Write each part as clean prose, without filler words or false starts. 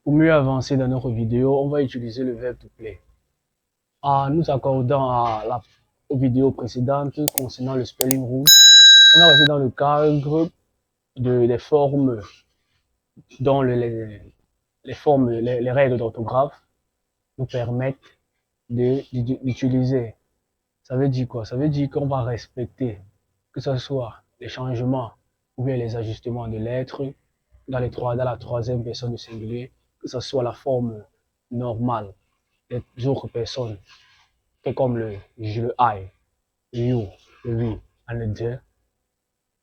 Pour mieux avancer dans notre vidéo, on va utiliser le verbe to play. En nous accordant aux vidéos précédentes concernant le spelling rule, on va rester dans le cadre des formes dont les règles d'orthographe nous permettent d'utiliser. Ça veut dire quoi? Ça veut dire qu'on va respecter, que ce soit les changements ou bien les ajustements de lettres dans la troisième personne du singulier, que ce soit la forme normale des autres personnes, comme le je, le I, le you, le we, and le de.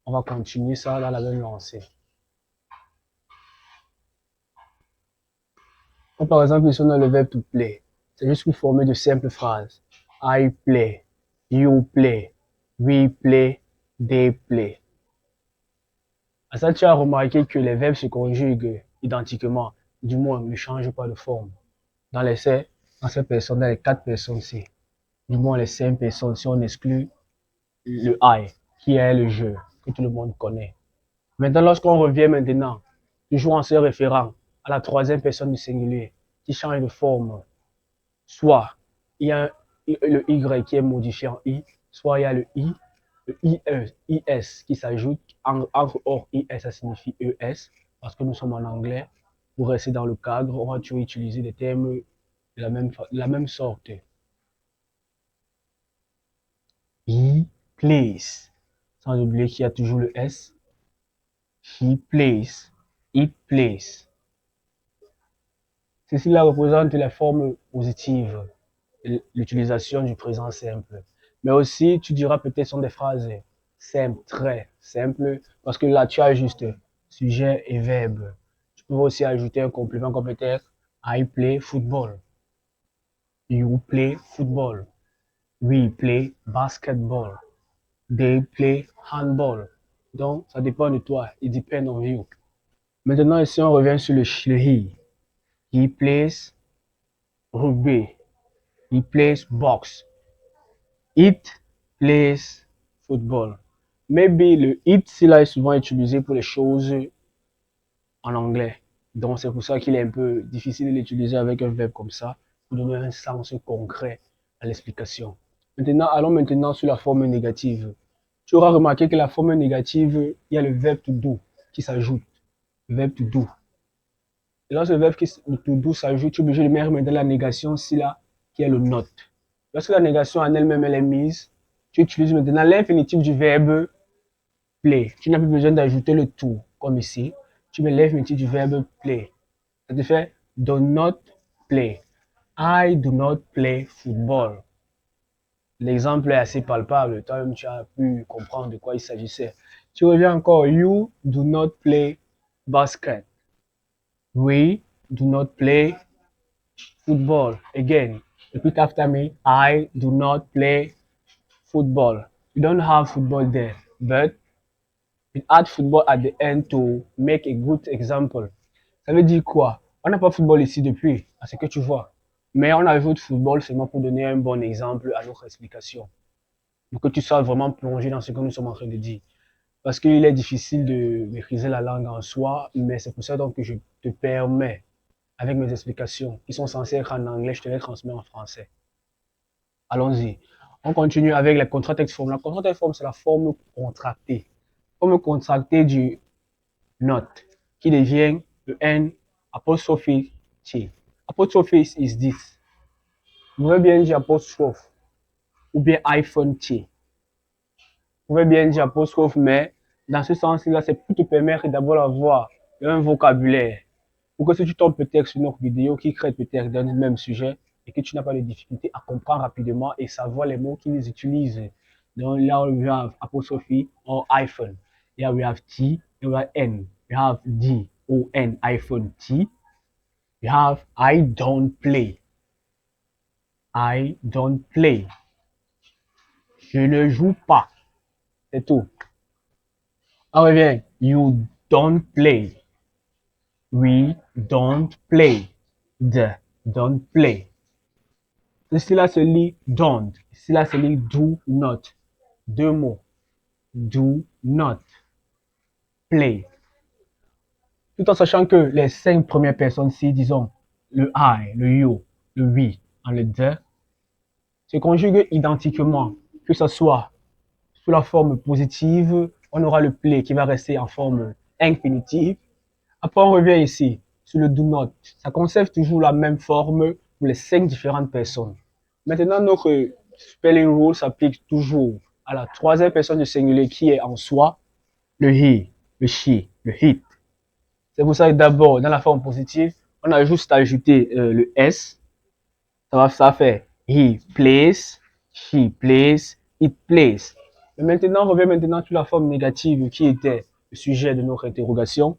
On va continuer ça dans la même lancée. Donc, par exemple, ici, on a le verbe to play. C'est juste pour former de simples phrases. I play, you play, we play, they play. À ça, tu as remarqué que les verbes se conjuguent identiquement, du moins ne changent pas de forme. Dans ces personnes, dans les quatre personnes-ci, du moins les cinq personnes, si on exclut le I, qui est le jeu, que tout le monde connaît. Maintenant, lorsqu'on revient maintenant, toujours en se référant à la troisième personne du singulier, qui change de forme, soit il y a le Y qui est modifié en I, soit il y a le I, le IS qui s'ajoute, entre or IS, ça signifie ES, parce que nous sommes en anglais. Pour rester dans le cadre, on va toujours utiliser des termes de la même sorte. He plays, sans oublier qu'il y a toujours le S. He plays, it plays. Ceci-là représente la forme positive, l'utilisation du présent simple. Mais aussi, tu diras peut-être sont des phrases simples, très simples, parce que là, tu as juste sujet et verbe. Tu peux aussi ajouter un complément comme peut-être I play football, you play football, we play basketball, they play handball. Donc, ça dépend de toi. It depends on you. Maintenant, ici, on revient sur le he. He plays rugby. He plays box. It plays football. Maybe le it, là, est souvent utilisé pour les choses en anglais. Donc, c'est pour ça qu'il est un peu difficile de l'utiliser avec un verbe comme ça, pour donner un sens concret à l'explication. Maintenant, allons maintenant sur la forme négative. Tu auras remarqué que la forme négative, il y a le verbe to do qui s'ajoute. Le verbe to do. Et lorsque le verbe to do s'ajoute, tu es obligé de mettre maintenant la négation ici là, qui est le not. Lorsque la négation en elle-même elle est mise, tu utilises maintenant l'infinitif du verbe play. Tu n'as plus besoin d'ajouter le to, comme ici. Tu mets l'infinitif du verbe play. Ça te fait do not play. I do not play football. L'exemple est assez palpable. Toi-même, tu as pu comprendre de quoi il s'agissait. Tu reviens encore. You do not play basket. We do not play football. Again, repeat after me. I do not play football. We don't have football there, but we add football at the end to make a good example. Ça veut dire quoi? On n'a pas football ici depuis, à ce que tu vois. Mais on ajoute football seulement pour donner un bon exemple à notre explication. Pour que tu sois vraiment plongé dans ce que nous sommes en train de dire. Parce qu'il est difficile de maîtriser la langue en soi, mais c'est pour ça donc que je te permets, avec mes explications, qui sont censées être en anglais, je te les transmets en français. Allons-y. On continue avec la contracted form. La contracted form, c'est la forme contractée. Forme contractée du not, qui devient le N apostrophe T. Apostrophe is this. Vous pouvez bien dire apostrophe ou bien iPhone T. Vous pouvez bien dire apostrophe, mais dans ce sens-là, c'est pour te permettre d'abord avoir un vocabulaire. Pour que si tu tombes peut-être sur notre vidéo qui crée peut-être dans le même sujet et que tu n'as pas de difficulté à comprendre rapidement et savoir les mots qu'ils utilisent. Donc là, we have apostrophe or iPhone. Here we have T, here we have N. We have D, O, N, iPhone T. We have I don't play. I don't play. Je ne joue pas. C'est tout. On revient. You don't play. We don't play. The don't play. Ici là se lit don't. Ici là se lit do not. Deux mots. Do not play. tout en sachant que les 5 premières personnes, si disons le I, le you, le we, en le de, se conjuguent identiquement, que ce soit sous la forme positive, on aura le play qui va rester en forme infinitive. Après, on revient ici sur le do not. Ça conserve toujours la même forme pour les 5 différentes personnes. Maintenant, notre spelling rule s'applique toujours à la troisième personne du singulier qui est en soi le he, le she, le it. C'est pour ça que d'abord, dans la forme positive, on a juste ajouté le s. Ça va faire he plays, she plays, it plays. Mais maintenant, on revient maintenant sur la forme négative qui était le sujet de notre interrogation.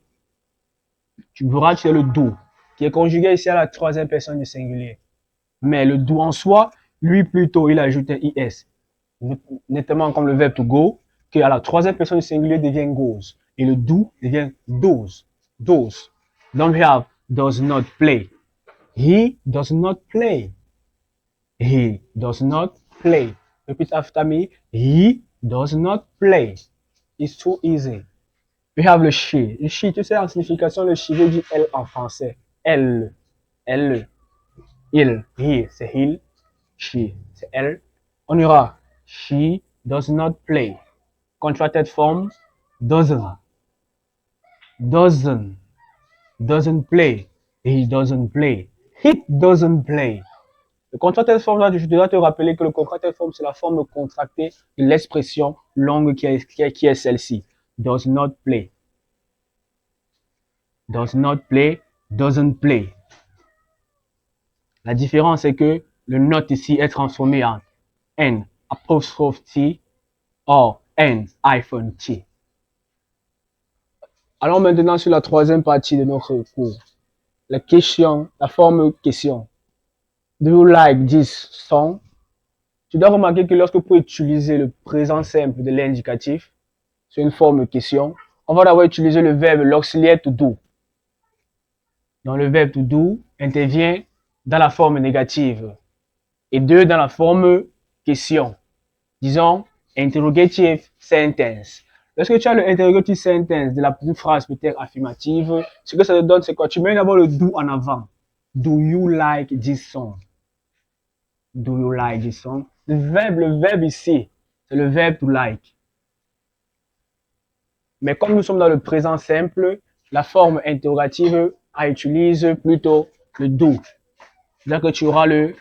Tu verras que c'est le do, qui est conjugué ici à la troisième personne du singulier. Mais le do en soi, lui plutôt, il ajoute un is, nettement comme le verbe to go, qui à la troisième personne du singulier devient goes. Et le do devient does. Does. Then we have does not play. He does not play. He does not play. Repeat after me. He does not play. It's too easy. We have le she. Le she, tu sais, en signification, le she veut dire elle en français. Elle, elle, il, he, c'est il, she, c'est elle. On ira. She does not play. Contracted form, doesn't, doesn't, doesn't play. He doesn't play. He doesn't play. Le contracted form, là, je dois te rappeler que le contracted form, c'est la forme contractée de l'expression longue qui est celle-ci. Does not play. Does not play, doesn't play. La différence est que le not ici est transformé en N apostrophe T or N hyphen T. Allons maintenant sur la troisième partie de notre cours. La question, la forme question. Do you like this song? Tu dois remarquer que lorsque pour utiliser le présent simple de l'indicatif, c'est une forme question, on va d'abord utiliser le verbe l'auxiliaire to do. Donc le verbe to do intervient dans la forme négative et deux dans la forme question. Disons interrogative sentence. Lorsque tu as le interrogative sentence de la phrase peut-être affirmative, ce que ça te donne, c'est quoi? Tu mets d'abord le do en avant. Do you like this song? Do you like this song? Le verbe ici, c'est le verbe to like. Mais comme nous sommes dans le présent simple, la forme interrogative utilise plutôt le do. C'est-à-dire que tu auras le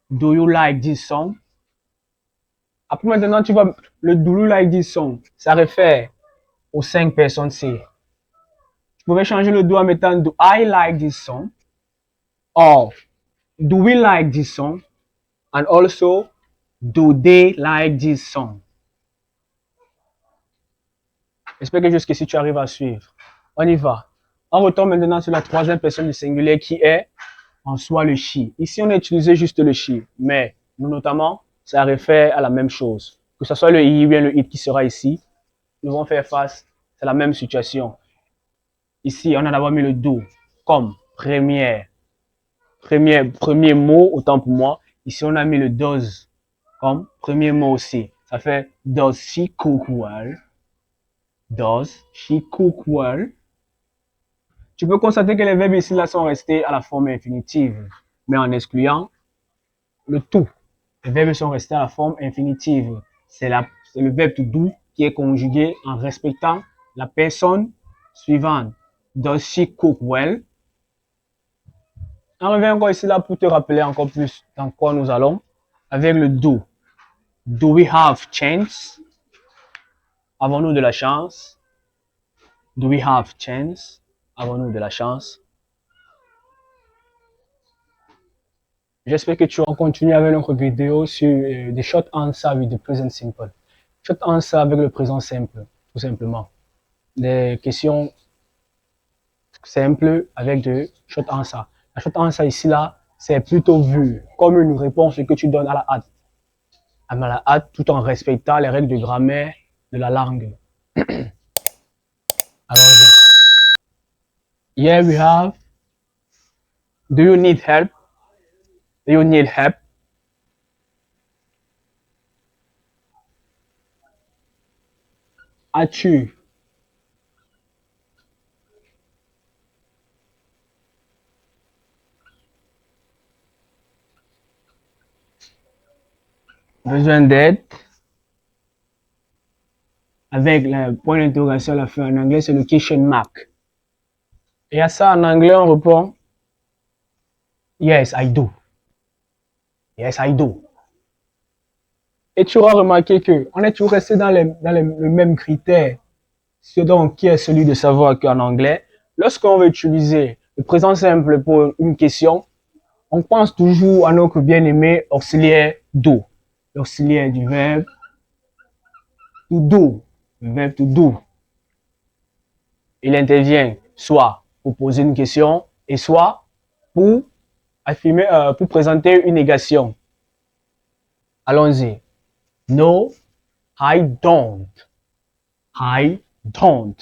do you like this song? Après maintenant, tu vois, le do you like this song, ça réfère aux 5 personnes C. Tu pouvais changer le do en mettant do I like this song? Or do we like this song? And also, do they like this song? J'espère que jusqu'ici tu arrives à suivre. On y va. On retourne maintenant sur la troisième personne du singulier qui est en soi le she. Ici, on a utilisé juste le she, mais nous notamment, ça réfère à la même chose. Que ce soit le he ou bien le it qui sera ici, nous allons faire face à la même situation. Ici, on a d'abord mis le do comme premier mot, autant pour moi. Ici, on a mis le does comme premier mot aussi. Ça fait does she cook well? Does she cook well? Tu peux constater que les verbes ici là sont restés à la forme infinitive, mais en excluant le tout. Les verbes sont restés à la forme infinitive. C'est le verbe to do qui est conjugué en respectant la personne suivante. Does she cook well? On revient encore ici là pour te rappeler encore plus dans quoi nous allons avec le do. Do we have chance? Avons-nous de la chance? Do we have chance? Avons-nous de la chance? J'espère que tu vas continuer avec notre vidéo sur des short answers with the present simple. Short answer avec le présent simple, tout simplement. Des questions simples avec de short answer. La short answer ici là, c'est plutôt vu comme une réponse que tu donnes à la hâte. À la hâte, tout en respectant les règles de grammaire de la langue. Allons-y. Here we have, do you need help? Do you need help? As-tu Besoin d'aide. Avec le point d'interrogation à la fin. En anglais, c'est le question mark. Et à ça, en anglais, on répond Yes, I do. Yes, I do. Et tu auras remarqué que on est toujours resté dans le même critère, ce dont qui est celui de savoir qu'en anglais, lorsqu'on veut utiliser le présent simple pour une question, on pense toujours à notre bien-aimé auxiliaire do. L'auxiliaire du verbe to do. Le verbe to do. Il intervient soit pour poser une question et soit pour affirmer, pour présenter une négation. Allons-y. No, I don't. I don't.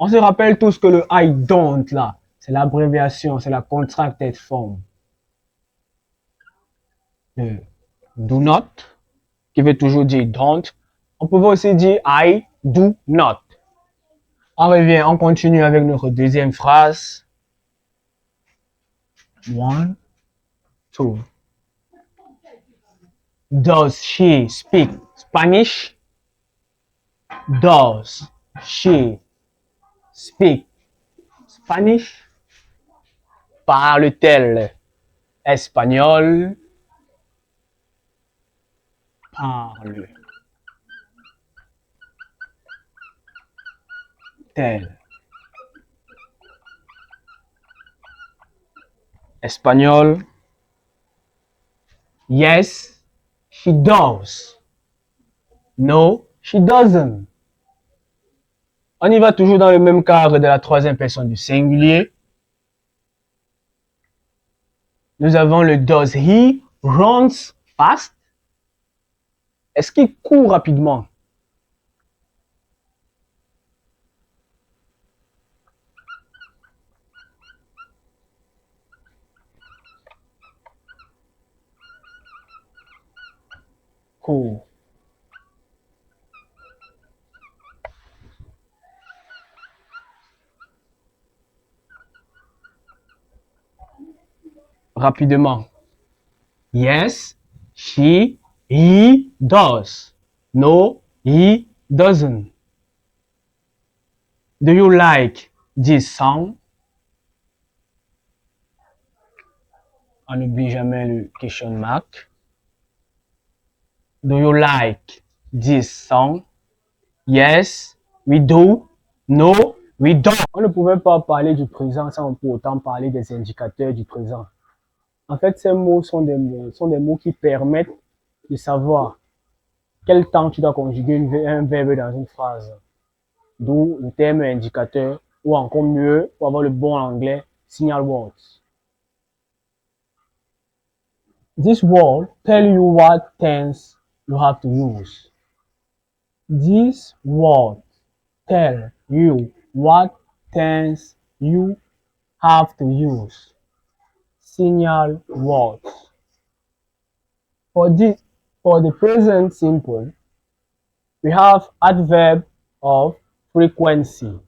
On se rappelle tous que le I don't là, c'est l'abréviation, c'est la contracted form. Le do not, qui veut toujours dire don't. On peut aussi dire I do not. On revient, on continue avec notre deuxième phrase. One, two. Does she speak Spanish? Does she speak Spanish? Parle-t-elle espagnol? Parle-t-elle espagnol? Yes, she does. No, she doesn't. On y va toujours dans le même cadre de la troisième personne du singulier. Nous avons le does he runs fast? Est-ce qu'il court rapidement? Court. Rapidement. Yes, he does. No, he doesn't. Do you like this song? On n'oublie jamais le question mark. Do you like this song? Yes, we do. No, we don't. On ne pouvait pas parler du présent sans pour autant parler des indicateurs du présent. En fait, ces mots sont des mots qui permettent de savoir quel temps tu dois conjuguer un verbe dans une phrase. D'où le terme indicateur, ou encore mieux, pour avoir le bon anglais, signal words. This word tell you what tense you have to use. This word tell you what tense you have to use. Signal words. For the present simple, we have adverb of frequency.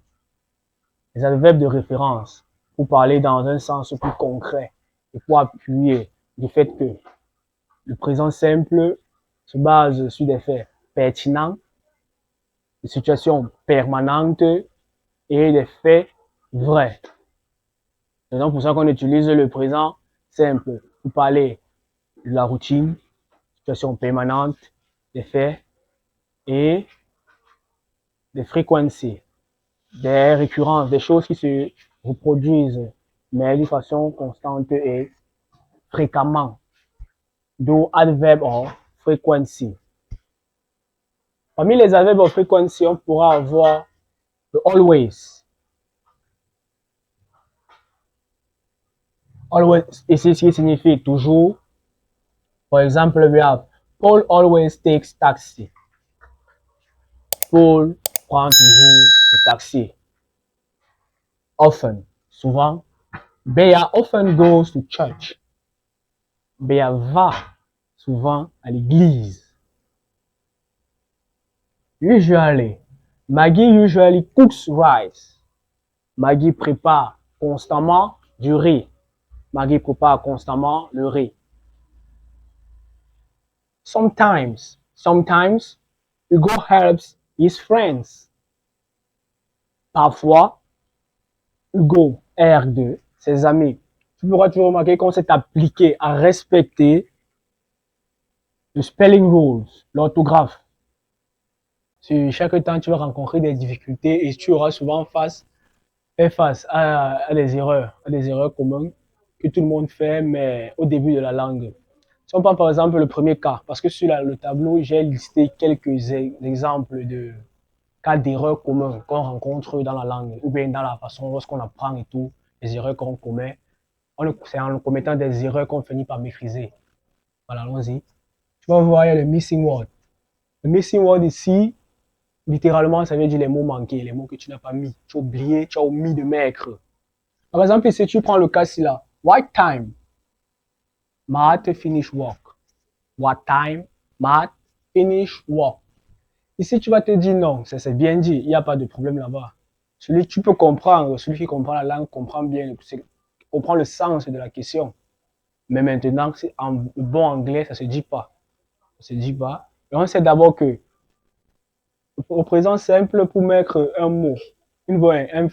Les adverbes de référence pour parler dans un sens plus concret et pour appuyer du fait que le présent simple se base sur des faits pertinents, des situations permanentes et des faits vrais. C'est donc pour ça qu'on utilise le présent simple pour parler de la routine, situation permanente, des faits et des fréquences, des récurrences, des choses qui se reproduisent, mais d'une façon constante et fréquemment. D'où adverb of frequency. Parmi les adverbes of frequency, on pourra avoir le always. Always, ici, ce qui signifie toujours. For example, we have Paul always takes taxi. Paul prend toujours le taxi. Often, souvent. Bea often goes to church. Bea va souvent à l'église. Usually, Maggie usually cooks rice. Maggie prépare constamment du riz. Maggie prépare constamment le riz. Sometimes, Hugo helps his friends. Parfois, Hugo aide ses amis. Tu pourras toujours remarquer qu'on s'est appliqué à respecter le spelling rules, l'orthographe. Sur chaque temps, tu vas rencontrer des difficultés et tu auras souvent fait face à des erreurs communes que tout le monde fait, mais au début de la langue. Si on prend par exemple le premier cas, parce que sur le tableau, j'ai listé quelques exemples de cas d'erreurs communs qu'on rencontre dans la langue, ou bien dans la façon lorsqu'on apprend et tout, les erreurs qu'on commet. C'est en commettant des erreurs qu'on finit par maîtriser. Voilà, allons-y. Tu vas voir, il y a le missing word. Le missing word ici, littéralement, ça veut dire les mots manqués, les mots que tu n'as pas mis. Tu as oublié, tu as omis de mettre. Par exemple, si tu prends le cas ci là, what time? Matt finish work. What time? Matt finish work. Ici, tu vas te dire non, c'est bien dit, il n'y a pas de problème là-bas. Celui tu peux comprendre, celui qui comprend la langue comprend bien, comprend le sens de la question. Mais maintenant, en bon anglais, ça ne se dit pas. Ça se dit pas. Et on sait d'abord que au présent simple, pour mettre un mot,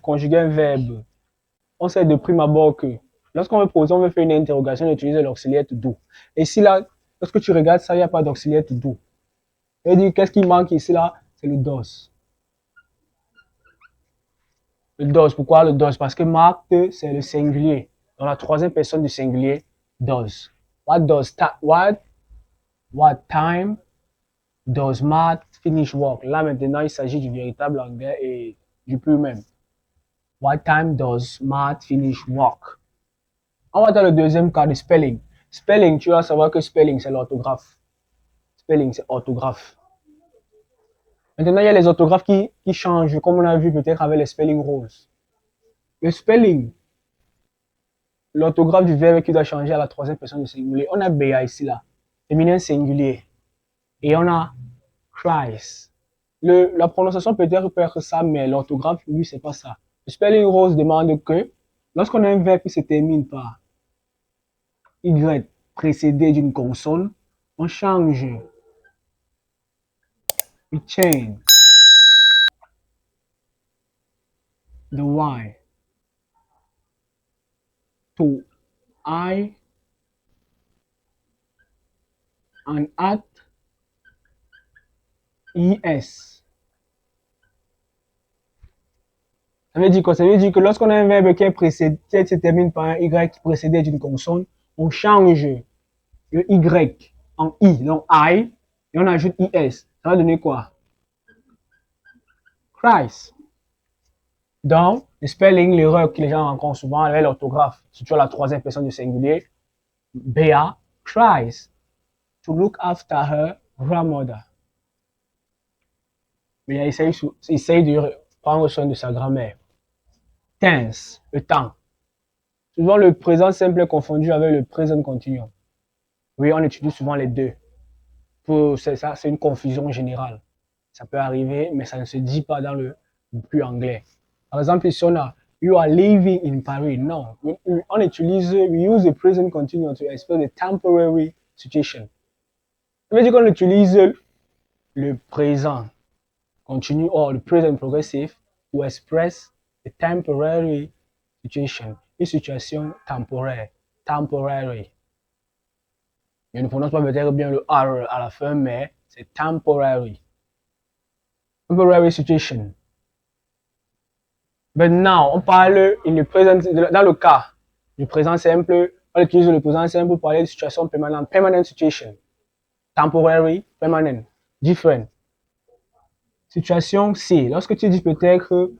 conjuguer un verbe, on sait de prime abord que lorsqu'on veut poser, on veut faire une interrogation, on utilise l'auxiliaire to do. Et si là, lorsque tu regardes ça, il n'y a pas d'auxiliaire to do. Et dire qu'est-ce qui manque ici là? C'est le does. Le does, pourquoi le does? Parce que marked, c'est le singulier. Dans la troisième personne du singulier, does. What time does Matt finish work? Là maintenant, il s'agit du véritable anglais et du plus même. What time does Matt finish work? On va dans le deuxième cas de spelling. Spelling, tu vas savoir que spelling, c'est l'orthographe. Spelling, c'est orthographe. Maintenant, il y a les orthographes qui changent, comme on a vu peut-être avec les spelling rules. Le spelling, l'orthographe du verbe qui doit changer à la troisième personne du singulier. On a BA ici, là. Féminin singulier. Et on a Christ. La prononciation peut être ça, mais l'orthographe, lui, c'est pas ça. Le spelling rose demande que lorsqu'on a un verbe qui se termine par Y précédé d'une consonne, on change. We change the Y to I and at ES. Ça veut dire quoi? Ça veut dire que lorsqu'on a un verbe qui se termine par un Y précédé d'une consonne, on change le Y en I, donc I, et on ajoute IS. Ça va donner quoi? Christ. Donc, le spelling, l'erreur que les gens rencontrent souvent avec l'orthographe, si tu as la troisième personne du singulier, Bea tries to look after her grandmother. Mais elle essaye de prendre soin de sa grand-mère. Tense, le temps. Souvent, le présent simple est confondu avec le présent continu. Oui, on utilise souvent les deux. C'est une confusion générale. Ça peut arriver, mais ça ne se dit pas dans le plus anglais. Par exemple, ici on a You are living in Paris. Non, on utilise, we use the present continuous to express the temporary situation. Ça veut dire qu'on utilise le présent continu ou le present progressive to express the temporary situation. Une situation temporaire. Temporary. Je ne prononce pas peut-être bien le R à la fin, mais c'est temporary. Temporary situation. Maintenant, on parle dans le cas du présent simple, on utilise le présent simple pour parler de situation permanente, permanent situation, temporary, permanent, different. Situation C, lorsque tu dis peut-être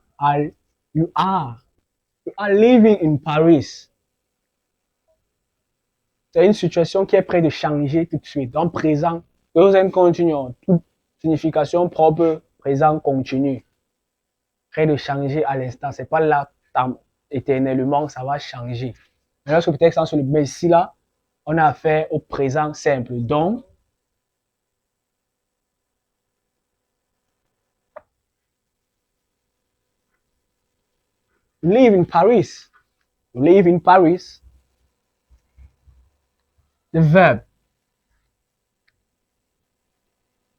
you are living in Paris, c'est une situation qui est près de changer tout de suite. Donc présent, présent continu, toute signification propre, présent continu. Près de changer à l'instant. C'est pas là éternellement, ça va changer. Mais lorsque peut-être sur le mais ici là, on a affaire au présent simple. Donc, live in Paris. Live in Paris. The verb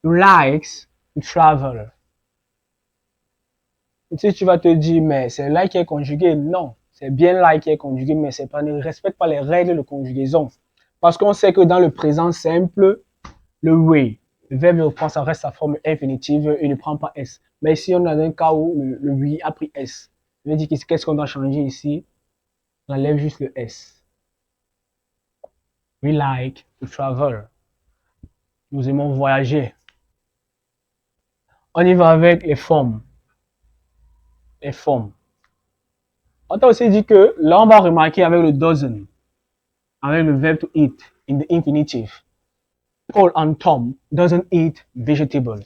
You likes to travel. Tu sais, tu vas te dire, mais c'est like qui est conjugué. Non, c'est bien like qui est conjugué, mais c'est pas, ne respecte pas les règles de conjugaison. Parce qu'on sait que dans le présent simple, le we, le verbe reprend, ça reste sa forme infinitive et ne prend pas S. Mais ici, on a un cas où le we a pris S. Je veux dire, qu'est-ce qu'on doit changer ici? On enlève juste le S. We like to travel. Nous aimons voyager. On y va avec les formes. Les formes. On t'a aussi dit que là, on va remarquer avec le doesn't, avec le verbe to eat, in the infinitive. Paul and Tom doesn't eat vegetables.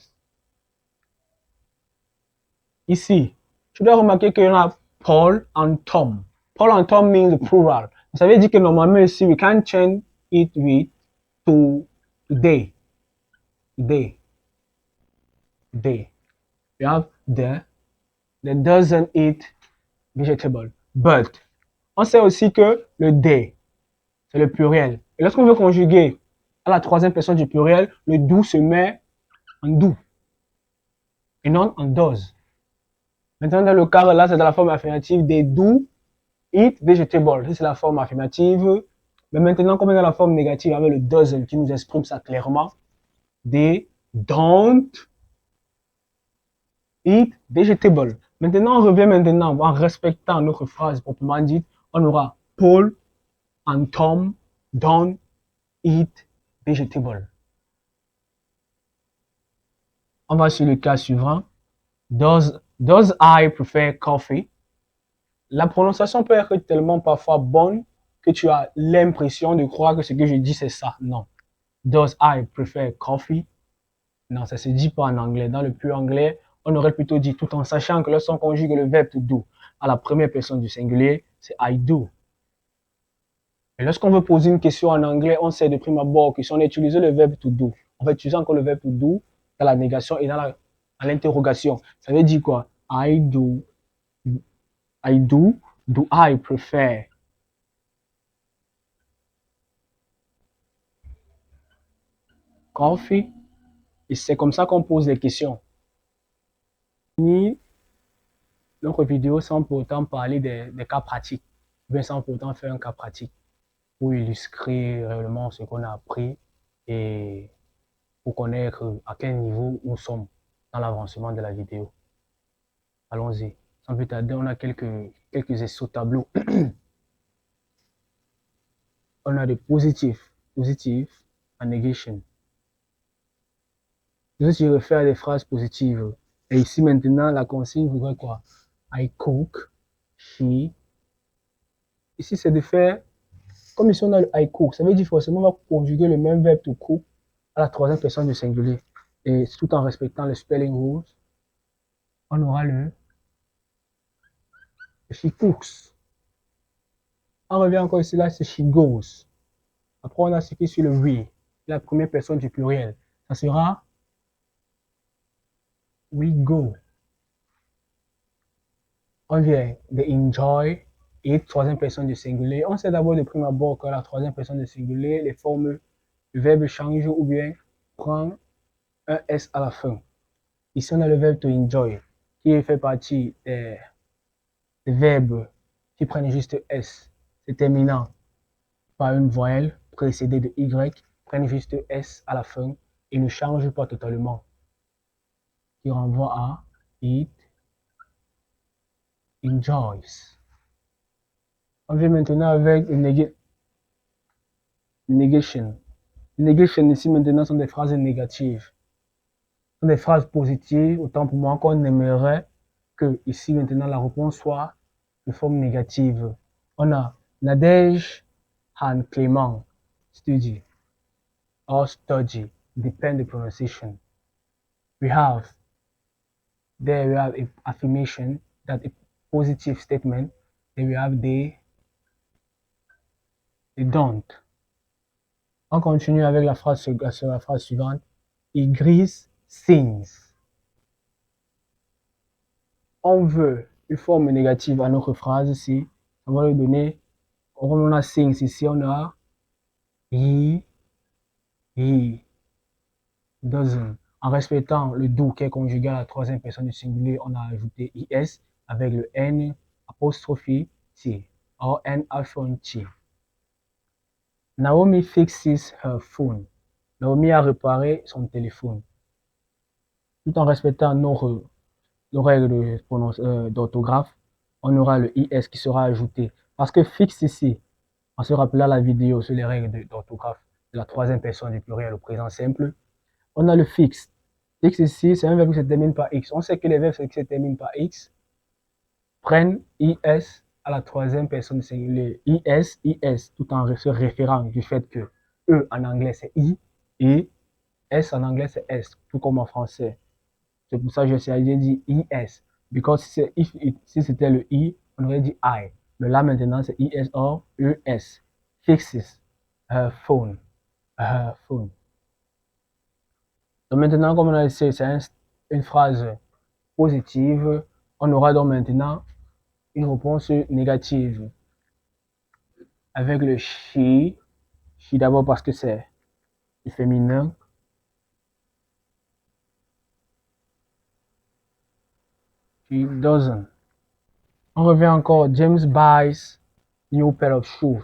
Ici, tu dois remarquer qu'il y a Paul and Tom. Paul and Tom means the plural. Ça veut dire que normalement ici, we can change it with to they. They. They. We have the doesn't eat vegetable. But, on sait aussi que le they, c'est le pluriel. Et lorsqu'on veut conjuguer à la troisième personne du pluriel, le do se met en do et non en does. Maintenant, dans le cas là, c'est dans la forme affirmative des do eat vegetable. C'est la forme affirmative. Mais maintenant, comme on est dans la forme négative avec le doesn't qui nous exprime ça clairement, they don't eat vegetable. Maintenant, on revient maintenant en respectant notre phrase proprement dite. On aura Paul and Tom don't eat vegetable. On va sur le cas suivant. Does I prefer coffee? La prononciation peut être tellement parfois bonne que tu as l'impression de croire que ce que je dis c'est ça. Non. Does I prefer coffee? Non, ça se dit pas en anglais. Dans le plus anglais, on aurait plutôt dit tout en sachant que lorsqu'on conjugue le verbe to do à la première personne du singulier, c'est I do. Et lorsqu'on veut poser une question en anglais, on sait de prime abord que si on utilise le verbe to do, on va utiliser encore le verbe to do dans la négation et dans l'interrogation. Ça veut dire quoi? I do, do I prefer? Coffee? Et c'est comme ça qu'on pose les questions. Ni notre vidéo sans pour autant parler des cas pratiques, bien sans pour autant faire un cas pratique pour illustrer réellement ce qu'on a appris et pour connaître à quel niveau nous sommes dans l'avancement de la vidéo. Allons-y. Sans plus tarder, on a quelques essais au tableau. On a des positifs en negation. Je suis refaire à des phrases positives. Et ici maintenant, la consigne voudrait quoi? I cook, she. Ici, c'est de faire, comme ici on a le I cook, ça veut dire forcément on va conjuguer le même verbe to cook à la troisième personne du singulier. Et tout en respectant le spelling rules, on aura le she cooks. On revient encore ici, là, c'est she goes. Après, on a ce qui est sur le we, la première personne du pluriel. Ça sera we go. On vient de enjoy et troisième personne du singulier. On sait d'abord de prime abord que la troisième personne du singulier, les formes, le verbe change ou bien prend un S à la fin. Ici, on a le verbe to enjoy qui fait partie des verbes qui prennent juste S, c'est terminant par une voyelle précédée de Y, prennent juste S à la fin et ne changent pas totalement, qui renvoie à it enjoys. On vient maintenant avec une negation. Negation ici maintenant sont des phrases négatives. Ce sont des phrases positives, autant pour moi qu'on aimerait que ici maintenant la réponse soit de forme négative. On a Nadège and Clément study or study, depend the pronunciation. We have affirmation, that a positive statement. Then we have they don't. On continue avec la phrase suivante. Igris sings. On veut une forme négative à notre phrase ici. On va lui donner, on a sings ici, on a he doesn't. En respectant le do qui est conjugué à la troisième personne du singulier, on a ajouté is avec le n apostrophe t, or n iPhone t. Naomi fixes her phone. Naomi a réparé son téléphone. Tout en respectant nos règles d'orthographe, on aura le is qui sera ajouté. Parce que fixe ici, on se rappelera la vidéo sur les règles d'orthographe de la troisième personne du pluriel au présent simple. On a le fixe. X ici, c'est un verbe qui se termine par X. On sait que les verbes qui se terminent par X prennent IS à la troisième personne singulière. IS, tout en se référant du fait que E en anglais c'est I et S en anglais c'est S, tout comme en français. C'est pour ça que j'ai dit IS. Because si c'était le I, on aurait dit I. Mais là maintenant c'est IS or ES. Fixes. Phone. Phone. Donc maintenant, comme on a essayé, c'est une phrase positive. On aura donc maintenant une réponse négative avec le she. She d'abord parce que c'est féminin. She doesn't. On revient encore. James buys new pair of shoes.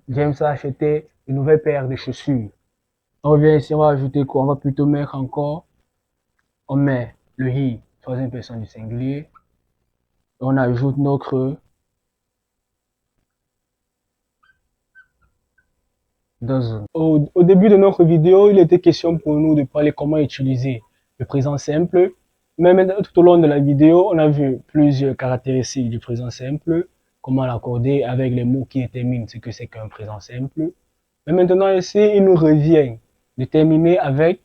James a acheté une nouvelle paire de chaussures. On revient ici, on va ajouter quoi? On va plutôt mettre encore. On met le he, troisième personne du singulier. On ajoute notre doesn't. Au début de notre vidéo, il était question pour nous de parler comment utiliser le présent simple. Mais maintenant, tout au long de la vidéo, on a vu plusieurs caractéristiques du présent simple, comment l'accorder avec les mots qui déterminent ce que c'est qu'un présent simple. Mais maintenant ici, il nous revient de terminer avec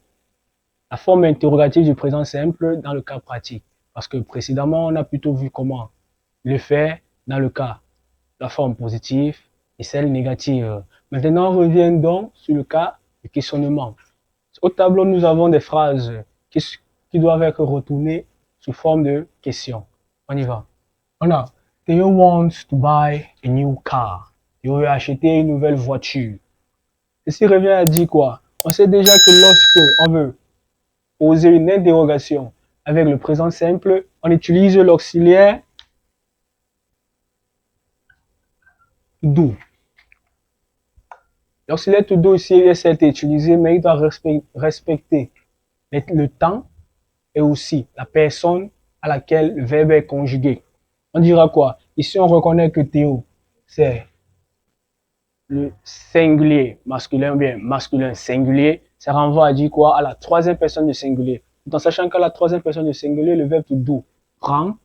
la forme interrogative du présent simple dans le cas pratique. Parce que précédemment, on a plutôt vu comment le faire dans le cas, la forme positive et celle négative. Maintenant, on revient donc sur le cas du questionnement. Au tableau, nous avons des phrases qui doivent être retournées sous forme de questions. On y va. On a Theo wants to buy a new car. Theo veut acheter une nouvelle voiture. Ceci revient à dire quoi? On sait déjà que lorsque on veut poser une interrogation avec le présent simple, on utilise l'auxiliaire do. L'auxiliaire to do ici est certes utilisé, mais il doit respecter le temps et aussi la personne à laquelle le verbe est conjugué. On dira quoi? Ici, on reconnaît que Théo, c'est le singulier masculin ou bien masculin singulier. Ça renvoie à dire quoi? À la troisième personne du singulier. Tout en sachant qu'à la troisième personne du singulier, le verbe to do prend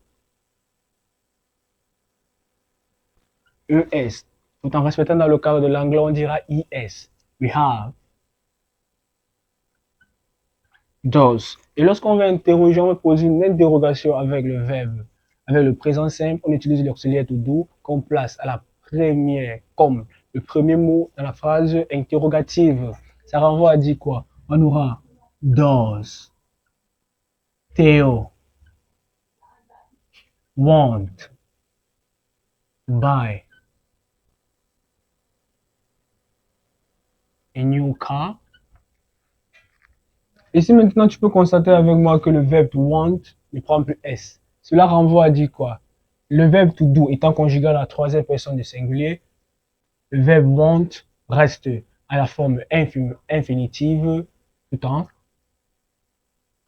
ES. Tout en respectant dans le cadre de l'anglais, on dira IS. We have. Does. Et lorsqu'on veut interroger, on veut poser une interrogation avec le verbe, avec le présent simple, on utilise l'auxiliaire to do qu'on place à la première, comme le premier mot dans la phrase interrogative. Ça renvoie à dire quoi? On aura does Theo want buy a new car? Ici maintenant, tu peux constater avec moi que le verbe to want ne prend plus S. Cela renvoie à dire quoi? Le verbe to do étant conjugué à la troisième personne du singulier, le verbe want reste à la forme infinitive tout en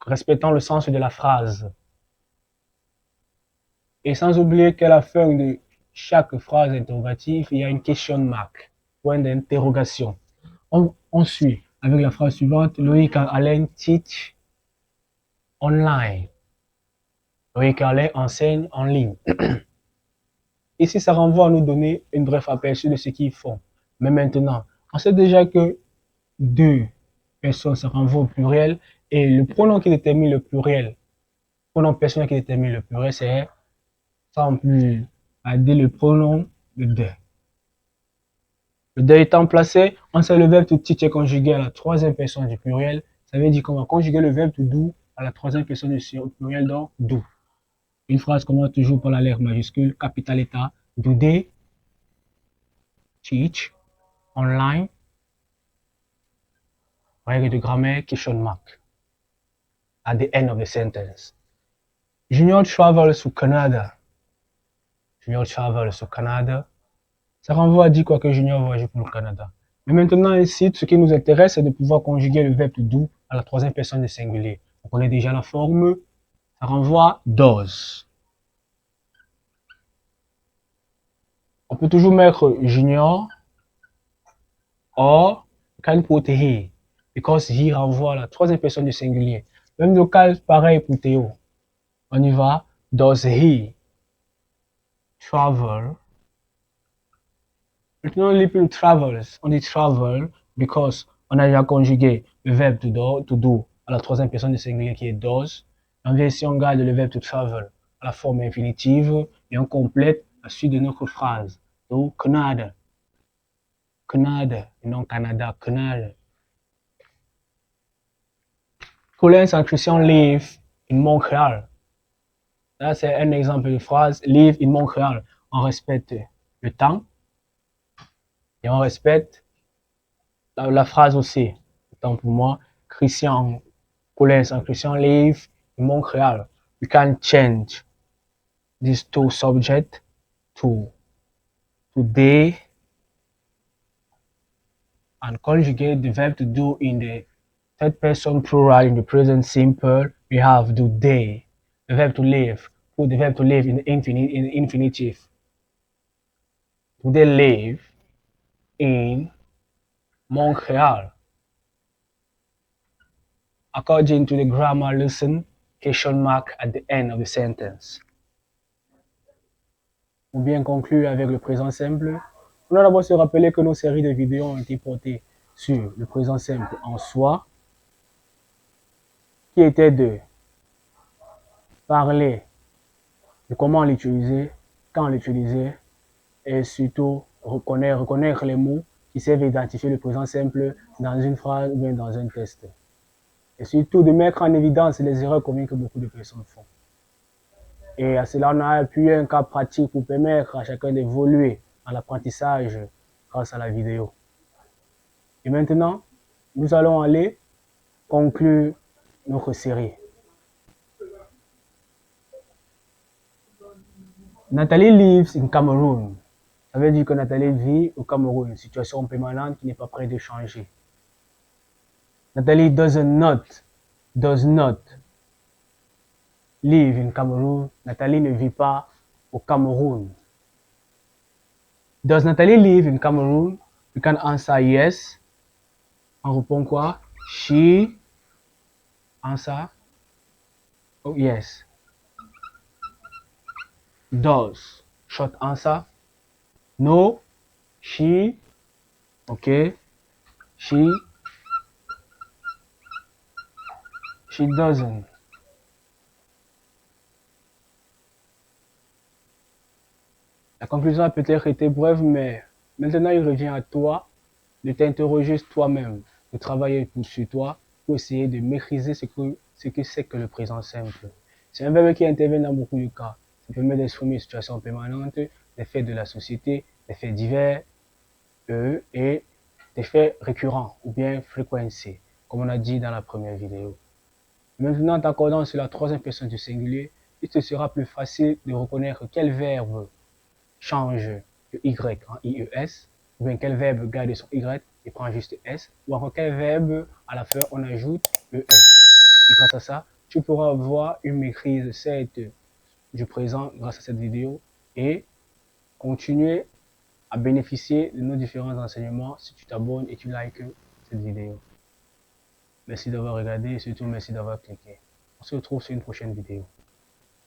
respectant le sens de la phrase. Et sans oublier qu'à la fin de chaque phrase interrogative, il y a une question mark, point d'interrogation. On suit avec la phrase suivante. Loïc et Alain teach online. Loïc et Alain enseignent en ligne. Ici, ça renvoie à nous donner une bref aperçu de ce qu'ils font. Mais maintenant, on sait déjà que deux personnes, ça renvoie au pluriel. Et le pronom qui détermine le pluriel, le pronom personnel qui détermine le pluriel, c'est sans plus à dire le pronom de de. Le de étant placé, on sait le verbe to teach est conjugué à la troisième personne du pluriel. Ça veut dire qu'on va conjuguer le verbe to do à la troisième personne du pluriel, donc do. Une phrase commence toujours par la lettre majuscule, capital état. Do they teach online? Règle de grammaire, question mark. at the end of the sentence. Junior travels to Canada. Junior travels to Canada. Ça renvoie à dire quoi que Junior voyage pour le Canada. Mais maintenant ici, ce qui nous intéresse, c'est de pouvoir conjuguer le verbe to do à la troisième personne du singulier. On connaît déjà la forme. Ça renvoie does. On peut toujours mettre Junior or can put he because he renvoie à la troisième personne du singulier. Même local, pareil pour Théo. On y va. Does he travel? Maintenant, les people travels. On dit travel because on a déjà conjugué le verbe to do à la troisième personne du singulier qui est does. En ici, on garde le verbe to travel à la forme infinitive et on complète la suite de notre phrase. Donc, Canada. Canada, et non Canada, Canada. Colin et Christian live in Montréal. Là, c'est un exemple de phrase. Live in Montréal. On respecte le temps et on respecte la phrase aussi. Autant pour moi, Christian, Colin et Christian live in Montréal. We can change these two subjects to they and conjugate the verb to do in the third person plural in the present simple. We have do they. The verb to live. Put the verb to live in the infinitive. Do they live in Montreal? According to the grammar lesson, question mark at the end of the sentence. Pour bien conclure avec le présent simple, on doit d'abord se rappeler que nos séries de vidéos ont été portées sur le présent simple en soi, qui était de parler de comment l'utiliser, quand l'utiliser, et surtout reconnaître les mots qui servent à identifier le présent simple dans une phrase ou bien dans un test. Et surtout de mettre en évidence les erreurs communes que beaucoup de personnes font. Et à cela, on a appuyé un cas pratique pour permettre à chacun d'évoluer dans l'apprentissage grâce à la vidéo. Et maintenant, nous allons aller conclure notre série. Nathalie lives in Cameroon. Ça veut dire que Nathalie vit au Cameroun, une situation permanente qui n'est pas prête de changer. Nathalie does not live in Cameroon. Nathalie ne vit pas au Cameroun. Does Nathalie live in Cameroon? You can answer yes. On répond quoi? She answer. Oh yes. Does. Short answer. No. She. Okay. She doesn't. La conclusion a peut-être été brève, mais maintenant il revient à toi de t'interroger toi-même, de travailler sur toi pour essayer de maîtriser ce que c'est que le présent simple. C'est un verbe qui intervient dans beaucoup de cas. Ça permet d'exprimer une situation permanente, des faits de la société, des faits divers et des faits récurrents ou bien fréquencés, comme on a dit dans la première vidéo. Maintenant, en t'accordant sur la troisième personne du singulier, il te sera plus facile de reconnaître quel verbe change le Y en IES, ou bien quel verbe garde son Y et prend juste S, ou encore quel verbe à la fin on ajoute ES. Et grâce à ça, tu pourras avoir une maîtrise du présent grâce à cette vidéo et continuer à bénéficier de nos différents enseignements si tu t'abonnes et tu likes cette vidéo. Merci d'avoir regardé et surtout merci d'avoir cliqué. On se retrouve sur une prochaine vidéo.